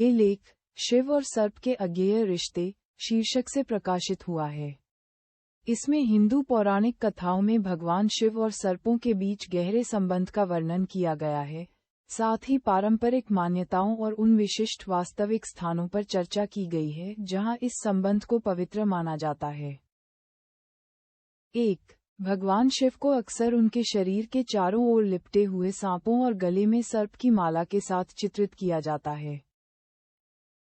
ये लेख शिव और सर्प के अज्ञेय रिश्ते शीर्षक से प्रकाशित हुआ है। इसमें हिंदू पौराणिक कथाओं में भगवान शिव और सर्पों के बीच गहरे संबंध का वर्णन किया गया है। साथ ही पारंपरिक मान्यताओं और उन विशिष्ट वास्तविक स्थानों पर चर्चा की गई है जहां इस संबंध को पवित्र माना जाता है। 1. भगवान शिव को अक्सर उनके शरीर के चारों ओर लिपटे हुए सांपों और गले में सर्प की माला के साथ चित्रित किया जाता है।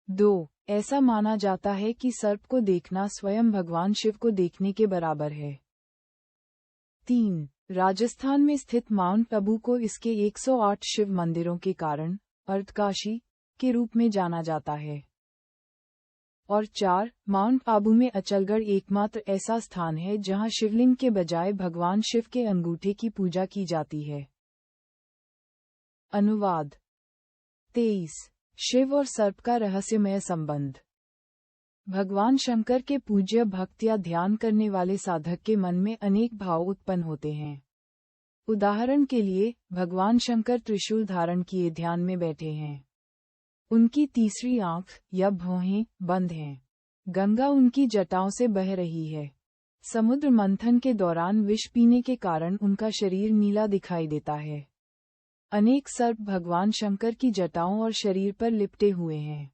2. ऐसा माना जाता है कि सर्प को देखना स्वयं भगवान शिव को देखने के बराबर है। 3. राजस्थान में स्थित माउंट आबू को इसके 108 शिव मंदिरों के कारण अर्धकाशी के रूप में जाना जाता है। और 4. माउंट आबू में अचलगढ़ एकमात्र ऐसा स्थान है जहां शिवलिंग के बजाय भगवान शिव के अंगूठे की पूजा की जाती है। अनुवाद। 23. शिव और सर्प का रहस्यमय संबंध। भगवान शंकर के पूज्य भक्त या ध्यान करने वाले साधक के मन में अनेक भाव उत्पन्न होते हैं। उदाहरण के लिए, भगवान शंकर त्रिशूल धारण किए ध्यान में बैठे हैं। उनकी तीसरी आंख या भौहें बंद हैं। गंगा उनकी जटाओं से बह रही है। समुद्र मंथन के दौरान विष पीने के कारण उनका शरीर नीला दिखाई देता है। अनेक सर्प भगवान शंकर की जटाओं और शरीर पर लिपटे हुए हैं।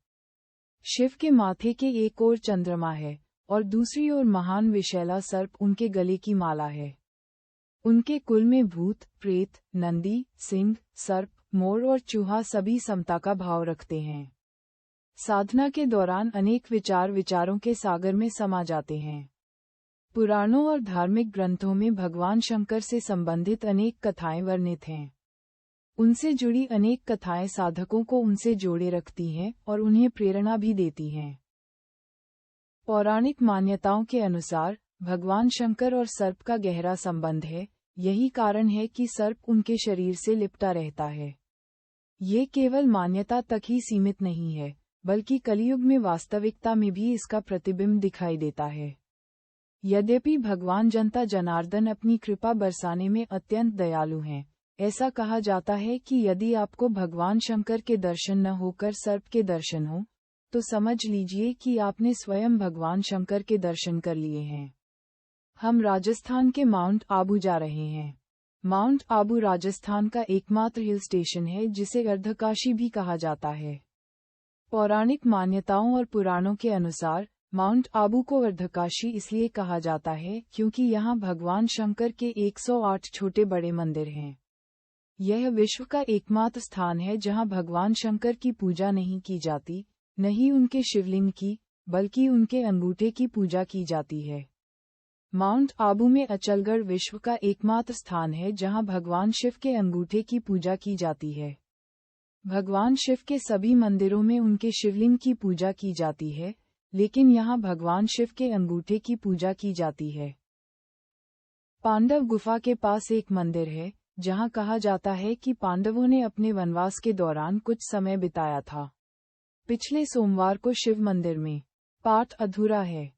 शिव के माथे के एक ओर चंद्रमा है और दूसरी ओर महान विशैला सर्प उनके गले की माला है। उनके कुल में भूत, प्रेत, नंदी, सिंह, सर्प, मोर और चूहा सभी समता का भाव रखते हैं। साधना के दौरान अनेक विचारों के सागर में समा जाते हैं। पुराणों और धार्मिक ग्रंथों में भगवान शंकर से संबंधित अनेक कथाएं वर्णित हैं। उनसे जुड़ी अनेक कथाएं साधकों को उनसे जोड़े रखती हैं और उन्हें प्रेरणा भी देती हैं। पौराणिक मान्यताओं के अनुसार भगवान शंकर और सर्प का गहरा संबंध है। यही कारण है कि सर्प उनके शरीर से लिपटा रहता है। ये केवल मान्यता तक ही सीमित नहीं है, बल्कि कलियुग में वास्तविकता में भी इसका प्रतिबिंब दिखाई देता है। यद्यपि भगवान जनता जनार्दन अपनी कृपा बरसाने में अत्यंत दयालु हैं, ऐसा कहा जाता है कि यदि आपको भगवान शंकर के दर्शन न होकर सर्प के दर्शन हो, तो समझ लीजिए कि आपने स्वयं भगवान शंकर के दर्शन कर लिए हैं। हम राजस्थान के माउंट आबू जा रहे हैं। माउंट आबू राजस्थान का एकमात्र हिल स्टेशन है जिसे अर्धकाशी भी कहा जाता है। पौराणिक मान्यताओं और पुराणों के अनुसार माउंट आबू को अर्धकाशी इसलिए कहा जाता है क्योंकि यहाँ भगवान शंकर के 108 छोटे बड़े मंदिर हैं। यह विश्व का एकमात्र स्थान है जहां भगवान शंकर की पूजा नहीं की जाती, न ही उनके शिवलिंग की, बल्कि उनके अंगूठे की पूजा की जाती है। माउंट आबू में अचलगढ़ विश्व का एकमात्र स्थान है जहां भगवान शिव के अंगूठे की पूजा की जाती है। भगवान शिव के सभी मंदिरों में उनके शिवलिंग की पूजा की जाती है, लेकिन यहाँ भगवान शिव के अंगूठे की पूजा की जाती है। पांडव गुफा के पास एक मंदिर है जहां कहा जाता है कि पांडवों ने अपने वनवास के दौरान कुछ समय बिताया था। पिछले सोमवार को शिव मंदिर में पाठ अधूरा है।